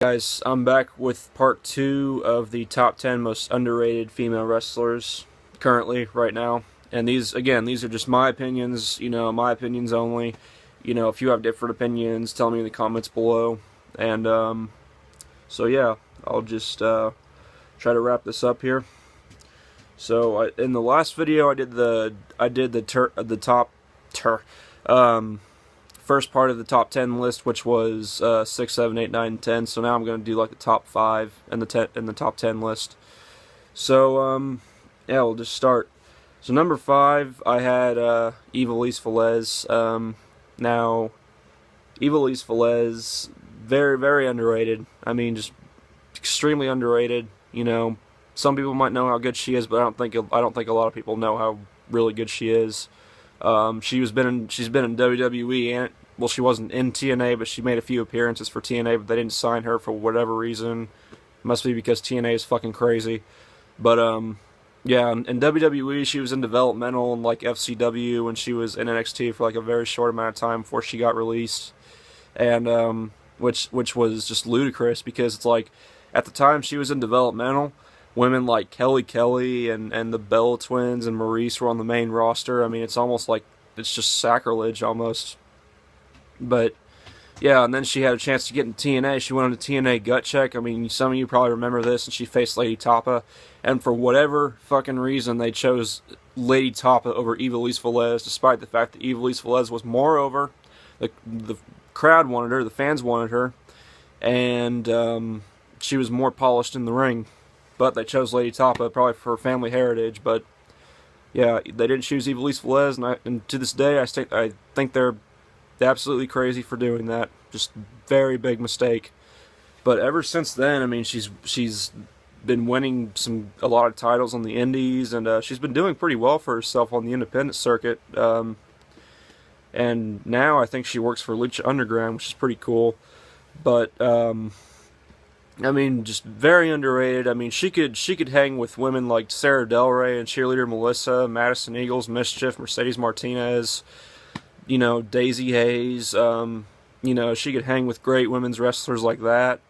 Guys, I'm back with part 2 of the top 10 most underrated female wrestlers currently, right now. And these are just my opinions, my opinions only. If you have different opinions, tell me in the comments below. And, so yeah, I'll just, try to wrap this up here. So, in the last video, I did the top first part of the top 10 list, which was 6, 7, 8, 9, and 10. So now I'm going to do like the top 5 in the top 10 list. So yeah, we'll just start. So number 5, I had Ivelisse Velez. Now, Ivelisse Velez, very, very underrated. I mean, just extremely underrated. Some people might know how good she is, but I don't think a lot of people know how really good she is. She's been in WWE, and well, she wasn't in TNA, but she made a few appearances for TNA, but they didn't sign her for whatever reason. Must be because TNA is fucking crazy. But yeah, in WWE she was in developmental and like FCW, and she was in NXT for like a very short amount of time before she got released, and which was just ludicrous because it's like at the time she was in developmental, women like Kelly and the Bella Twins and Maurice were on the main roster. I mean, it's almost like it's just sacrilege almost. But yeah, and then she had a chance to get into TNA. She went on to TNA Gut Check. I mean, some of you probably remember this, and she faced Lady Tapa. And for whatever fucking reason, they chose Lady Tapa over Ivelisse Velez, despite the fact that Ivelisse Velez was more over. The crowd wanted her, the fans wanted her, and she was more polished in the ring. But they chose Lady Tapa, probably for her family heritage. But yeah, they didn't choose Ivelisse Velez, and to this day, I think they're absolutely crazy for doing that. Just very big mistake. But ever since then, I mean, she's been winning a lot of titles on the indies, and she's been doing pretty well for herself on the independent circuit. And now I think she works for Lucha Underground, which is pretty cool. But I mean, just very underrated. I mean, she could hang with women like Sarah Del Rey and Cheerleader Melissa, Madison Eagles, Mischief, Mercedes Martinez, Daisy Hayes. She could hang with great women's wrestlers like that.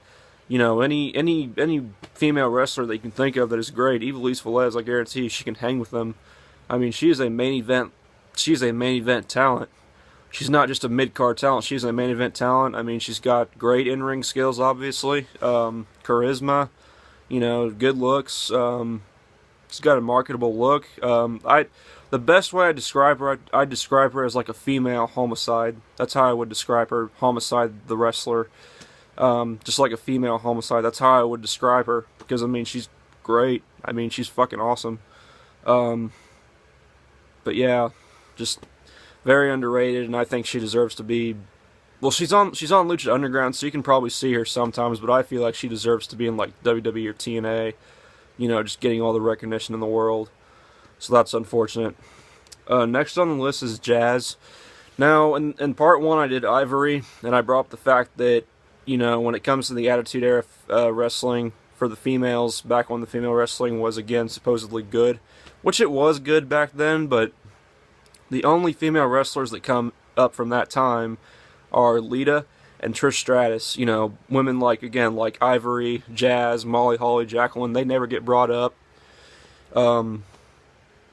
Any female wrestler that you can think of that is great. Ivelisse Velez, I guarantee she can hang with them. I mean, she is a main event talent. She's not just a mid-card talent, she's a main event talent. I mean, she's got great in-ring skills, obviously. Charisma, good looks. She's got a marketable look. The best way I describe her, I'd describe her as like a female Homicide. That's how I would describe her. Homicide, the wrestler. Just like a female Homicide. That's how I would describe her. Because, I mean, she's great. I mean, she's fucking awesome. But yeah, just very underrated, and I think she deserves to be. Well, she's on Lucha Underground, so you can probably see her sometimes. But I feel like she deserves to be in like WWE or TNA. Just getting all the recognition in the world. So that's unfortunate. Next on the list is Jazz. Now, in part 1, I did Ivory, and I brought up the fact that when it comes to the Attitude Era wrestling for the females, back when the female wrestling was again supposedly good, which it was good back then, but the only female wrestlers that come up from that time are Lita and Trish Stratus. Women like Ivory, Jazz, Molly Holly, Jacqueline, they never get brought up.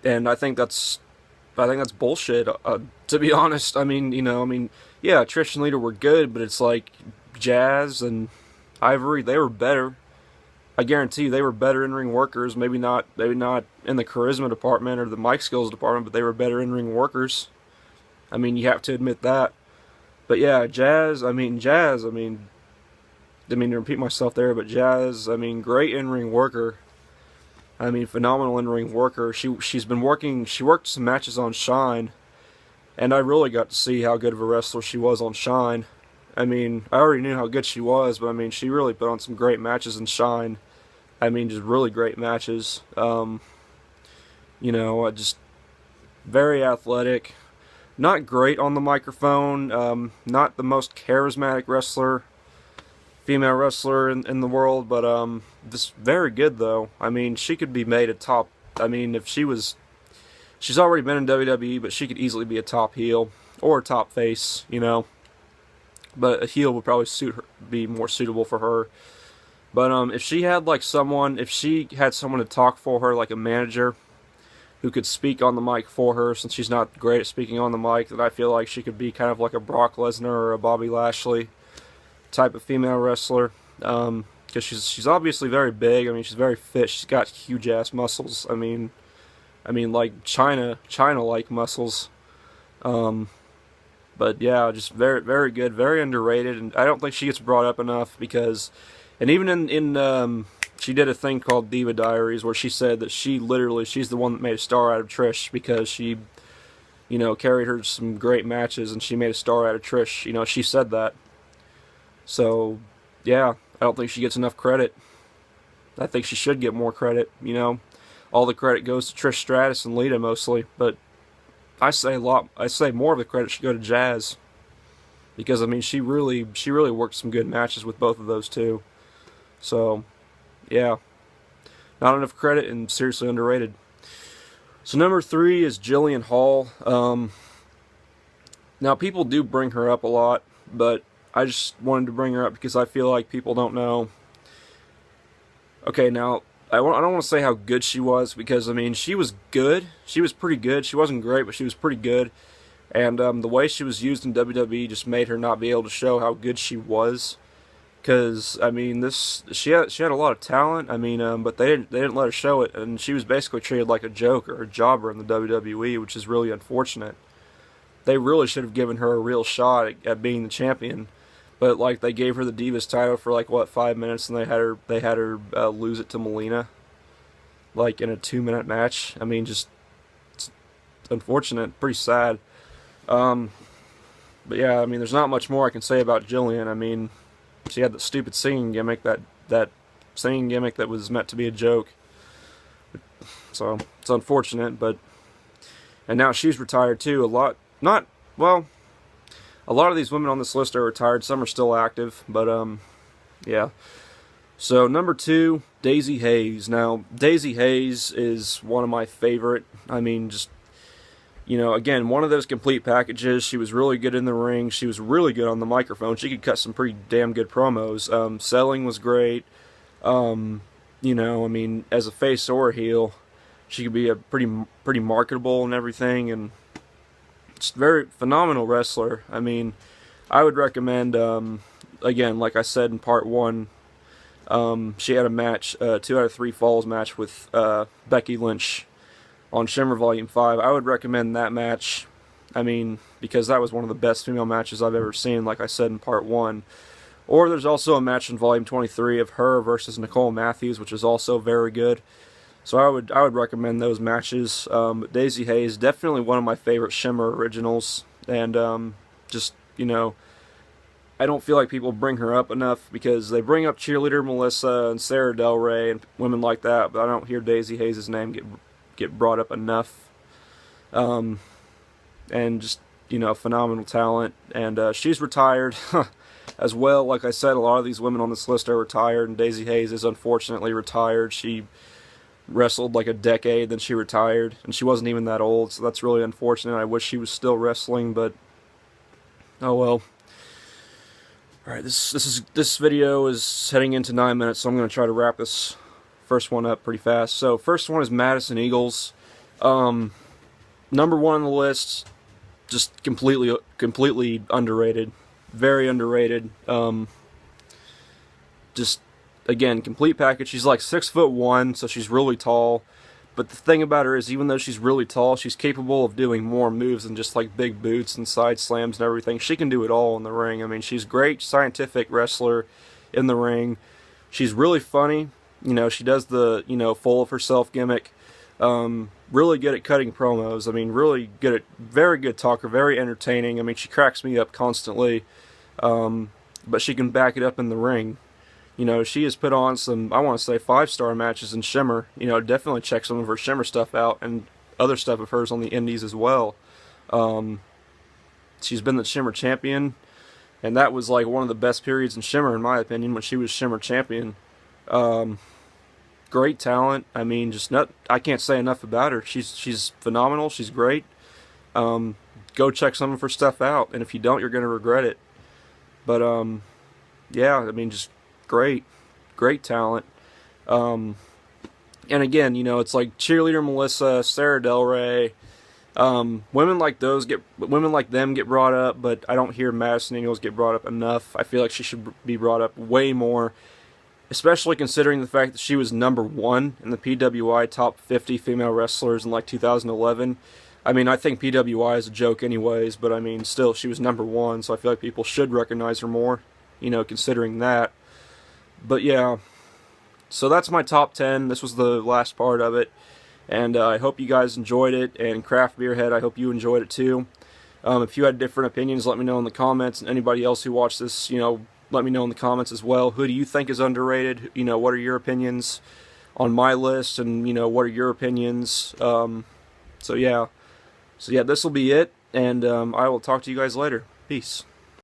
And I think that's bullshit. To be honest, I mean, yeah, Trish and Lita were good, but it's like Jazz and Ivory, they were better. I guarantee you, they were better in-ring workers. Maybe not in the charisma department or the mic skills department, but they were better in-ring workers. I mean, you have to admit that. But yeah, Jazz, to repeat myself there, but Jazz, great in-ring worker. Phenomenal in-ring worker. She worked some matches on Shine, and I really got to see how good of a wrestler she was on Shine. I already knew how good she was, but she really put on some great matches in Shine. Just really great matches. Just very athletic. Not great on the microphone. Not the most charismatic female wrestler in the world, but just very good though. She could be made a top. If she's already been in WWE, but she could easily be a top heel or a top face. but a heel would probably be more suitable for her. But if she had like someone, if she had someone to talk for her, like a manager who could speak on the mic for her, since she's not great at speaking on the mic, then I feel like she could be kind of like a Brock Lesnar or a Bobby Lashley type of female wrestler. Because she's obviously very big. I mean, she's very fit. She's got huge ass muscles. I mean like China like muscles. But yeah, just very good, very underrated, and I don't think she gets brought up enough because, and even in she did a thing called Diva Diaries where she said that she's the one that made a star out of Trish because she, carried her to some great matches and she made a star out of Trish. She said that. So, yeah, I don't think she gets enough credit. I think she should get more credit, All the credit goes to Trish Stratus and Lita mostly, but I say more of the credit should go to Jazz. Because, I mean, she really worked some good matches with both of those two. So, yeah. Not enough credit and seriously underrated. So number 3 is Jillian Hall. Now, people do bring her up a lot, but I just wanted to bring her up because I feel like people don't know. Okay, now, I don't want to say how good she was because, I mean, she was good. She was pretty good. She wasn't great, but she was pretty good. And the way she was used in WWE just made her not be able to show how good she was. Because, I mean, she had a lot of talent. I mean, but they didn't let her show it, and she was basically treated like a joke or a jobber in the WWE, which is really unfortunate. They really should have given her a real shot at being the champion, but like they gave her the Divas title for like what 5 minutes, and they had her lose it to Melina, like in a 2-minute match. I mean, just it's unfortunate, pretty sad. But yeah, I mean, there's not much more I can say about Jillian. I mean, she had the stupid singing gimmick, that singing gimmick that was meant to be a joke. So it's unfortunate, and now she's retired too. A lot of these women on this list are retired. Some are still active, but yeah. So number 2, Daizee Haze. Now Daizee Haze is one of my favorite. I mean, just again, one of those complete packages. She was really good in the ring. She was really good on the microphone. She could cut some pretty damn good promos. Selling was great. I mean, as a face or a heel, she could be a pretty marketable and everything, and just very phenomenal wrestler. I mean, I would recommend, again, like I said in part 1, she had a match, 2 out of 3 falls match with Becky Lynch on Shimmer Volume 5. I would recommend that match, I mean, because that was one of the best female matches I've ever seen, like I said in part 1. Or there's also a match in Volume 23 of her versus Nicole Matthews, which is also very good. So I would recommend those matches. Daizee Haze, definitely one of my favorite Shimmer originals, and just, I don't feel like people bring her up enough because they bring up Cheerleader Melissa and Sarah Del Rey and women like that, but I don't hear Daizee Haze's name get brought up enough. And just, phenomenal talent, and she's retired as well. Like I said, a lot of these women on this list are retired, and Daizee Haze is unfortunately retired. She wrestled like a decade, then she retired, and she wasn't even that old, so that's really unfortunate. I wish she was still wrestling, but oh well. Alright, this video is heading into 9 minutes, so I'm going to try to wrap this first one up pretty fast. So first one is Madison Eagles. Number 1 on the list, just completely underrated. Very underrated. Just, again, complete package. She's like 6'1", so she's really tall. But the thing about her is, even though she's really tall, she's capable of doing more moves than just like big boots and side slams and everything. She can do it all in the ring. I mean, she's a great scientific wrestler in the ring. She's really funny. She does the, full of herself gimmick. Really good at cutting promos. I mean, very good talker, very entertaining. I mean, she cracks me up constantly. But she can back it up in the ring. She has put on some, I want to say, 5-star matches in Shimmer. Definitely check some of her Shimmer stuff out, and other stuff of hers on the indies as well. She's been the Shimmer champion, and that was like one of the best periods in Shimmer, in my opinion, when she was Shimmer champion. Great talent. I mean, I can't say enough about her. She's phenomenal. She's great. Go check some of her stuff out, and if you don't, you're going to regret it. But yeah, I mean, just great, great talent. Um, and again, you know, it's like cheerleader Melissa, Sarah Del Rey. Women like them get brought up, but I don't hear Madison Daniels get brought up enough. I feel like she should be brought up way more, especially considering the fact that she was #1 in the PWI top 50 female wrestlers in like 2011. I mean, I think PWI is a joke anyways, but I mean, still, she was #1, so I feel like people should recognize her more, you know, considering that. But yeah, so that's my top 10. This was the last part of it. And I hope you guys enjoyed it, and Craft Beer Head, I hope you enjoyed it too. If you had different opinions, let me know in the comments, and anybody else who watched this, you know, let me know in the comments as well. Who do you think is underrated? You know, what are your opinions on my list, and, you know, what are your opinions? So yeah, this will be it, and I will talk to you guys later. Peace.